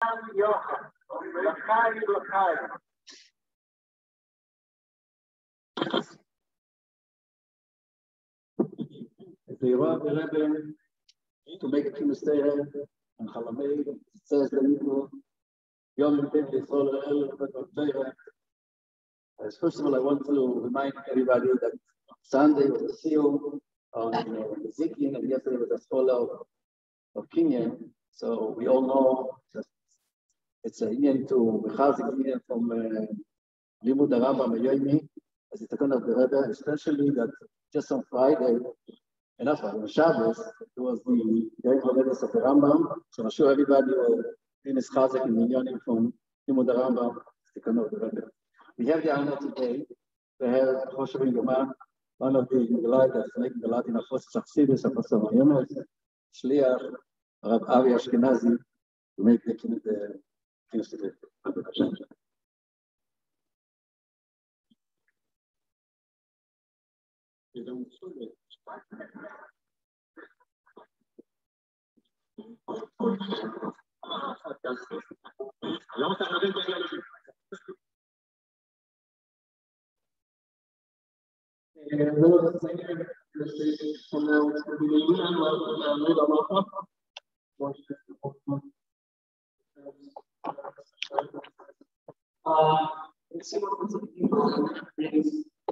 The Rebbe to make a kינוס and Chalamei says that first of all, I want to remind everybody that Sunday was a seal on Ezekiel, and yesterday was a scholar of Kenyan. So we all know that it's an Indian to Mechazik Indian from Limud Rambam Yomi, as it's a kind of the Rebbe, especially that just on Friday, and that's why on Shabbos, it was the Game of Letters of the Rambam. So I'm sure everybody will be Chazik and Minyanim from Limud Rambam, the kind of the Rebbe. We have the honor today to have Choshev Yomah, one of the Megillah that's making the Latin of Chassidus of Pastor Shliach, Rav Ari Ashkenazi, to make the kינוס today.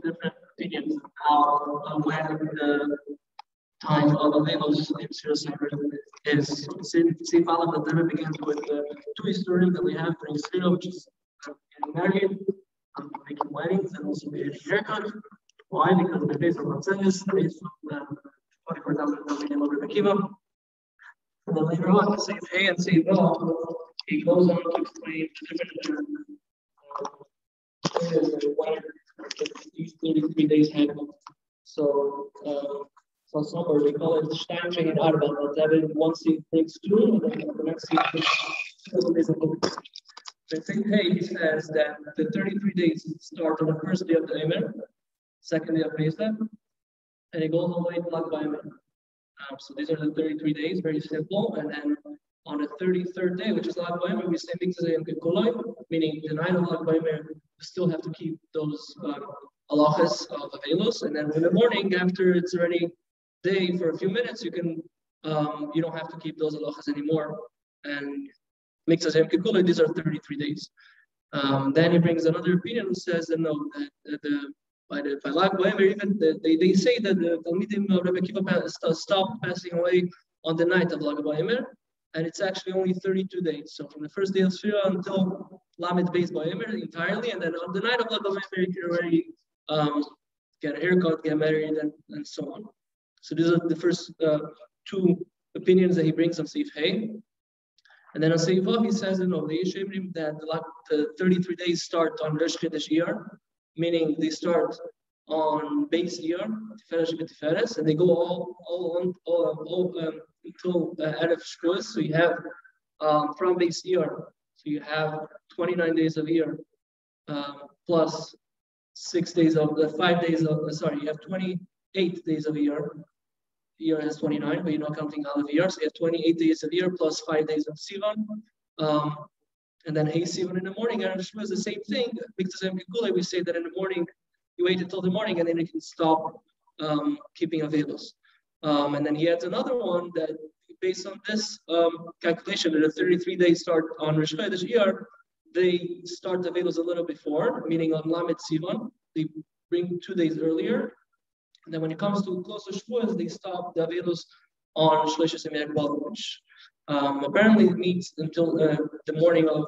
Different opinions on when the time of the labels in Jerusalem is. See, Father, the Rebbe begins with the two stories that we have during Sfira, which is getting married, making weddings, and also getting a haircut. Why? Because the days of Matzahis, the days of 24,000 of Rebbe Kiva. And then later on, the same hey and same no, he goes on to explain the different these 33 days happen. So somewhere we call it Steinchen in Arba. That one seed takes two, and then the next seed takes 2 days of the The same day he says that the 33 days start on the first day of the Emer, second day of Pesach, and it goes all the way to Lag BaOmer. So these are the 33 days, very simple. And then on the 33rd day, which is Lag BaOmer, we say Mikzeh Yom Kippur, meaning the night of Lag BaOmer, we still have to keep those halachas of Avelos. And then in the morning, after it's already day for a few minutes, you can you don't have to keep those halachas anymore. And Mikzeh Yom Kippur, these are 33 days. Then he brings another opinion who says that no, that by Lag BaOmer, even they say that the Talmidim of Rebbe Kiva stopped passing away on the night of Lag BaOmer, and it's actually only 32 days. So from the first day of Sfira until Lamed Beis BaOmer entirely, and then on the night of Lag BaOmer, you can already get a haircut, get married, and so on. So these are the first two opinions that he brings on Seif Hey. And then on Seif Vav, he says that no, that the 33 days start on Rosh Chodesh Iyar, meaning they start on base year, and they go all until Erev Shavuos. So you have from base year, so you have 29 days of year plus 6 days of the 5 days of you have 28 days of year. Year has 29, but you're not counting all of year, so you have 28 days of year plus 5 days of Sivan. And then Hey Sivan in the morning, and Erev Shavuos is the same thing. We say that in the morning, you wait until the morning, and then you can stop keeping Avelos. And then he adds another one that based on this calculation that the 33 days start on Rosh Chodesh Iyar, they start the Avelos a little before, meaning on Lamed Sivan, they bring 2 days earlier. And then when it comes to close to Shavuos, they stop the Avelos on Shloshis Yemei Hagbalah, which apparently means until the morning of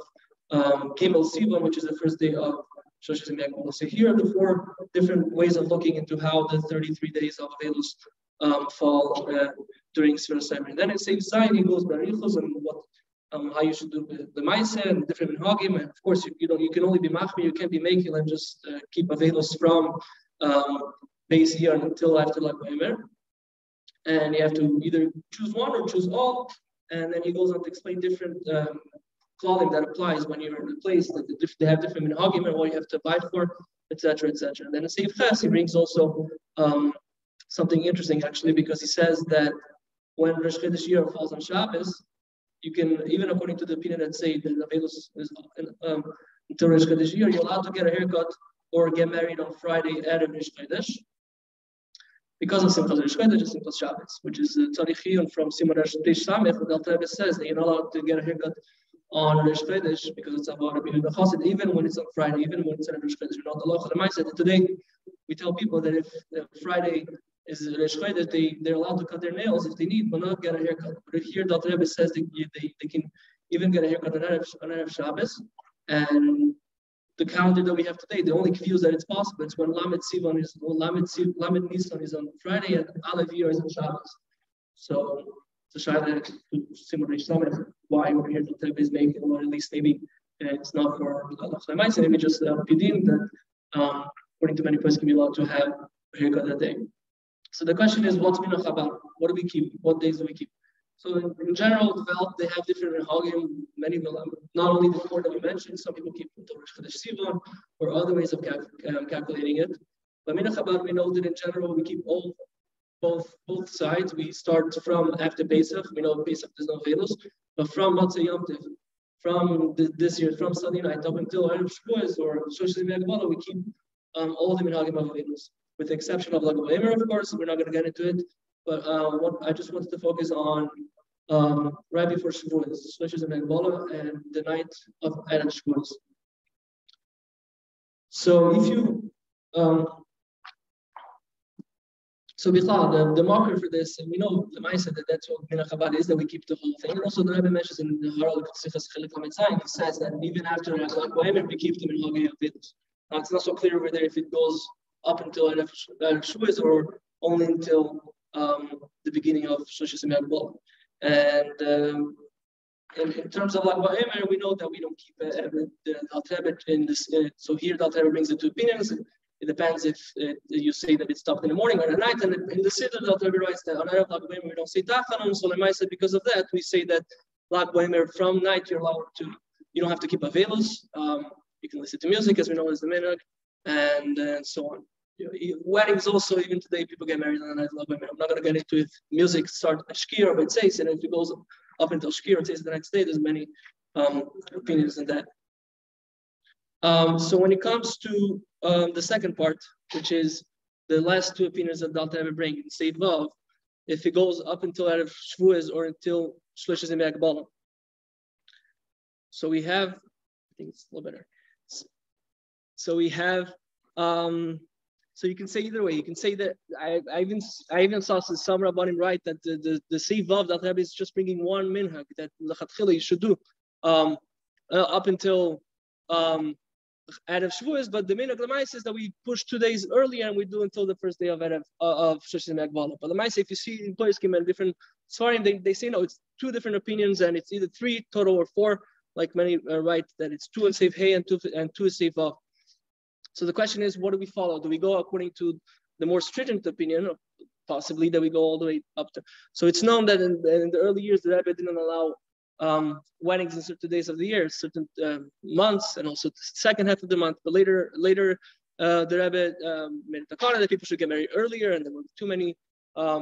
Gimel Sivan, which is the first day of Shloshis Yemei Hagbalah. So here are the 4 different ways of looking into how the 33 days of Avelos fall during Sfira Seimer. And then it saves Zayin, he goes Barichos and what how you should do the Maaseh and different minhagim. And of course, you can only be machmir, you can't be making and just keep Avelos from base year until after Lag BaOmer. And you have to either choose one or choose all. And then he goes on to explain different clothing that applies when you're in a place that they have different minhagim and what you have to abide for, etc., etc. And then in Seif Ches, he brings also something interesting actually, because he says that when Rosh Chodesh Iyar falls on Shabbos, you can, even according to the opinion that say that the Avelus is until Rosh Chodesh, you're allowed to get a haircut or get married on Friday at Rosh Chodesh because of Simchas Rosh Chodesh and Simchas Shabbos, which is Tzarich from Simon Rosh Chodesh Samech. The Alter Rebbe says that you're not allowed to get a haircut on Rosh Chodesh because it's about Rabbi Yehuda Chassid, even when it's on Friday, even when it's on Rosh Chodesh. You know, the law of the mindset that today we tell people that if Friday is Rosh Chodesh, they're allowed to cut their nails if they need, but not get a haircut. But here the Alter Rebbe says they can even get a haircut on Erev Shabbos. And the calendar that we have today, the only views that it's possible, it's when Lamed Sivan is, or Lamed Nisan is on Friday and Aleph Yer is on Shabbos. So to try to similar to why over here the Rebbe is making, or at least maybe it's not for Allah mindset, maybe just Pidin that according to many places can be allowed to have a haircut that day. So the question is, what's Minach Chabad? What do we keep? What days do we keep? So in general, they have different minhagim. Many of them, not only the four that we mentioned, some people keep until Rosh Chodesh Sivan or other ways of calculating it. But Minach Chabad, we know that in general we keep both sides. We start from after Pesach. We know Pesach there's no Avelus, but from Matzah Yom Tov, from this year, from Sunday night up until Erev Shavuos or Shosh Zimei we keep all the minhagim of Avelus, with the exception of Lag BaOmer, of course. We're not going to get into it. But what I just wanted to focus on right before Shavuos, Shloshis and Megbala, and the night of Erev Shavuos. So if you, so Bichlal, the marker for this, and we know the mindset that that's what Minach Chabad is, that we keep the whole thing. And also the Rebbe mentions in the Harald Sichas Chelik HaMetzayin, he says that even after Lag BaOmer, we keep the minhagim of Avelus. Now it's not so clear over there if it goes up until Erev Shavuos or only until the beginning of Shoshis Megbala. And in terms of Lag BaOmer, we know that we don't keep the Alter Rebbe in this. So here the Alter Rebbe brings the two opinions. It depends if you say that it stopped in the morning or at night. And in the Siddur, the Alter Rebbe writes that on Erev Lag BaOmer we don't say Tachanun. So Lemai said because of that we say that Lag BaOmer from night you're allowed to. You don't have to keep Avelus. You can listen to music, as we know as the minhag, and so on. Weddings also, even today, people get married on the night of Lag BaOmer. I'm not going to get into if music starts at Shkir or Beitzeis, and if it goes up until Shkir or Beitzeis the next day, there's many opinions in that. So when it comes to the second part, which is the last two opinions that the Alter Rebbe bring, in Seif Vav, if it goes up until Erev Shavuos or until Shloshis Yemei Hagbala. So we have, I think it's a little better. So we have, so you can say either way. You can say that I even saw some Rabbanim write that the Seif Vav that Rebbe is just bringing one minhag that l'chatchila you should do up until Erev Shavuos, but the minhag l'maisa is that we push 2 days earlier and we do until the first day of Erev of Shoshis Megbala. But l'maisa, if you see in Poskim and different Svarim, they say no, it's two different opinions and it's either 3 total or 4. Like many write that it's 2 in Seif Hey and 2 in Seif Vav. So the question is, what do we follow? Do we go according to the more stringent opinion, or possibly that we go all the way up to? So it's known that in the early years, the Rebbe didn't allow weddings in certain days of the year, certain months, and also the second half of the month. But later, the Rebbe made a takana that people should get married earlier, and there were too many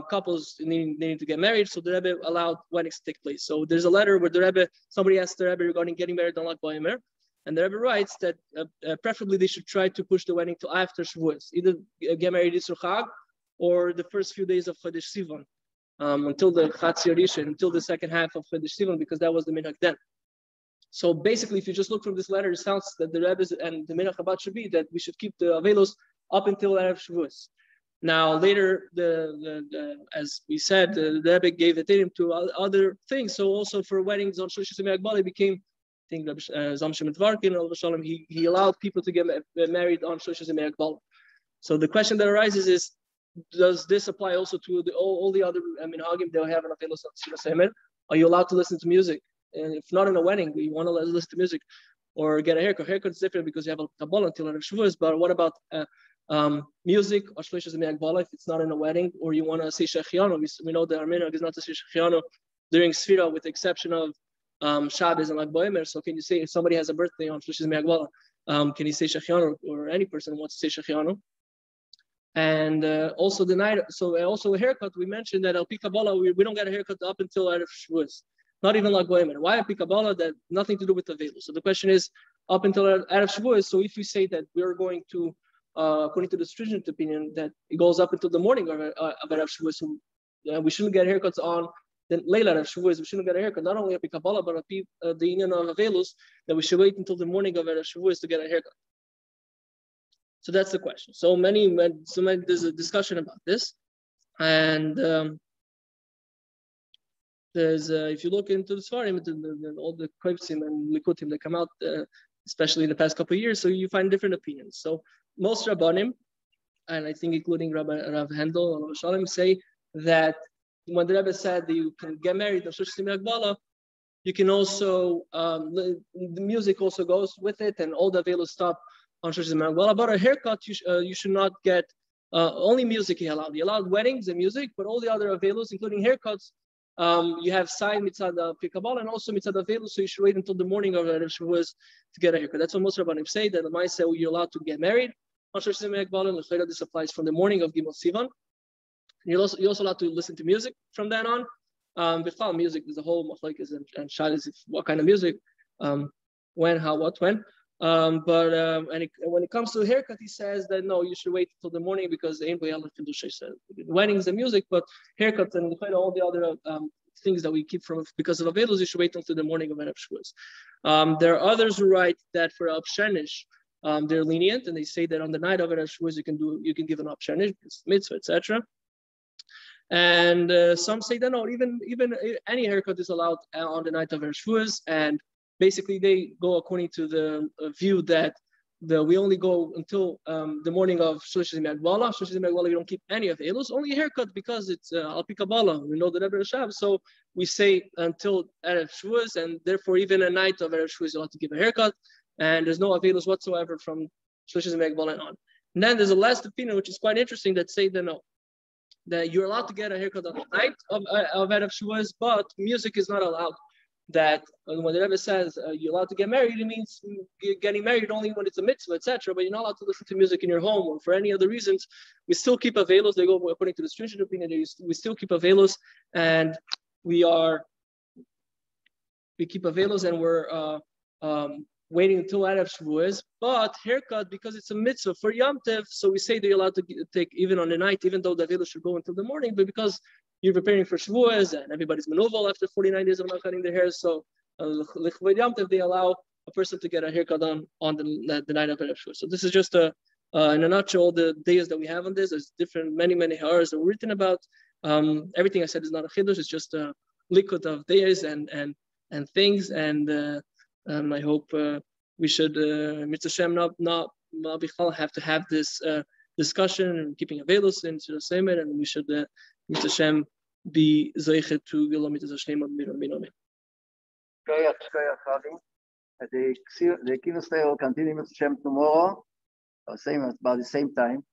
couples needing to get married, so the Rebbe allowed weddings to take place. So there's a letter where somebody asked the Rebbe regarding getting married on Lag BaOmer, and the Rebbe writes that preferably they should try to push the wedding till after Shavuos, either get married Yisur Chag or the first few days of Chodesh Sivan, until the Chatzi Rishon, until the second half of Chodesh Sivan, because that was the minhag then. So basically, if you just look from this letter, it sounds that the Rebbe and the Minach Chabad should be that we should keep the Avelos up until Erev Shavuos. Now later, as we said, the Rebbe gave attention to other things. So also for weddings on Shoshis Yemei Hagbala, it became, I think Zamshem Tvarkin, he allowed people to get married on Shoshis Yemei Hagbala. So the question that arises is, does this apply also to all the other minhagim they'll have an Avelos on Sinas Emer? Are you allowed to listen to music? And if not in a wedding, you want to listen to music or get a haircut. Haircut is different because you have a Kabbalah until Erev Shavuos. But what about music or Shloshis Yemei Hagbala if it's not in a wedding, or you want to say Shechianu? We know that our minhag is not to say Shechianu during Sfira, with the exception of Shabbos and Lag BaOmer. So can you say if somebody has a birthday on Shloshis Yemei Hagbala, can you say Shechianu, or any person who wants to say Shechianu? And also the night, so also a haircut, we mentioned that Al Pi Kabbalah, we don't get a haircut up until Erev Shavuos. not even like Goyim. Why a Kabbalah that nothing to do with the Avelus? So the question is, up until Erev Shavuos, so if we say that we're going to, according to the stringent opinion, that it goes up until the morning of Erev Shavuos, so, we shouldn't get haircuts on then Leila Erev Shavuos, we shouldn't get a haircut, not only a Kabbalah, but the union of Avelus, that we should wait until the morning of Erev Shavuos to get a haircut. So that's the question. So there's a discussion about this. And there's, if you look into the Svarim, all the Koipsim and Likutim that come out, especially in the past couple of years, so you find different opinions. So most Rabbanim, and I think including Rav Handel and Rav Shalom, say that when the Rebbe said that you can get married on Shosh Simei Agbala, you can also, the music also goes with it, and all the Avelus stop on Shosh Simei Agbala. But a haircut, you should not get, only music he allowed. He allowed weddings and music, but all the other Avelus, including haircuts, you have sign mitzad Kabbalah and also mitzad Avelus, so you should wait until the morning of Erev Shavuos to get a haircut. That's what most Rabbanim say, that the Mai say you're allowed to get married on Shosh Simei Agbala, and this applies from the morning of Gimel Sivan. You're also allowed to listen to music from then on. Before music, there's a whole machlokes and shalos, what kind of music, when, how, what, when. And when it comes to a haircut, he says that no, you should wait until the morning because weddings and music, but haircuts and all the other things that we keep from because of Avelus, you should wait until the morning of Erev Shavuos. There are others who write that for Abshenish, they're lenient, and they say that on the night of Erev Shavuos you can give an Abshenish, mitzvah, etc. And some say that no, even any haircut is allowed on the night of Erev Shavuos, and basically they go according to the view that we only go until the morning of Shosh Simei Agbala. Shosh Simei Agbala, you don't keep any of Avelus, only a haircut because it's Al Pi Kabbalah. We know the Rebbe Rashab, so we say until Erev Shavuos, and therefore even a night of Erev Shavuos you'll have to give a haircut, and there's no Avelus whatsoever from Shosh Simei Agbala and on. And then there's a last opinion which is quite interesting that say that no, that you're allowed to get a haircut on the night of Erev Shavuos, but music is not allowed. That when the Rebbe says you're allowed to get married, it means getting married only when it's a mitzvah, etc. But you're not allowed to listen to music in your home or for any other reasons. We still keep Avelus. They go according to the stringent opinion. We still keep Avelus, and we keep Avelus, and we're waiting until Erev Shavuos. But haircut, because it's a mitzvah for Yom Tov, so we say that you're allowed to take even on the night, even though the Avelus should go until the morning. But because you're preparing for Shavuos and everybody's menoval after 49 days of not cutting their hair, so L'chvod Yom Tov, they allow a person to get a haircut on the night of Erev Shavuos. So this is just in a nutshell the days that we have on this. There's many hours that were written about. Everything I said is not a chiddush. It's just a liquid of days and things. And I hope we should Mitzvah Shem not have to have this discussion and keeping Avelus in the same, and we should Mitzvah Shem be zeichet to Gilom Mitzvah Shem of Mirom. The keynote will continue Mitzvah Shem tomorrow, about the same time.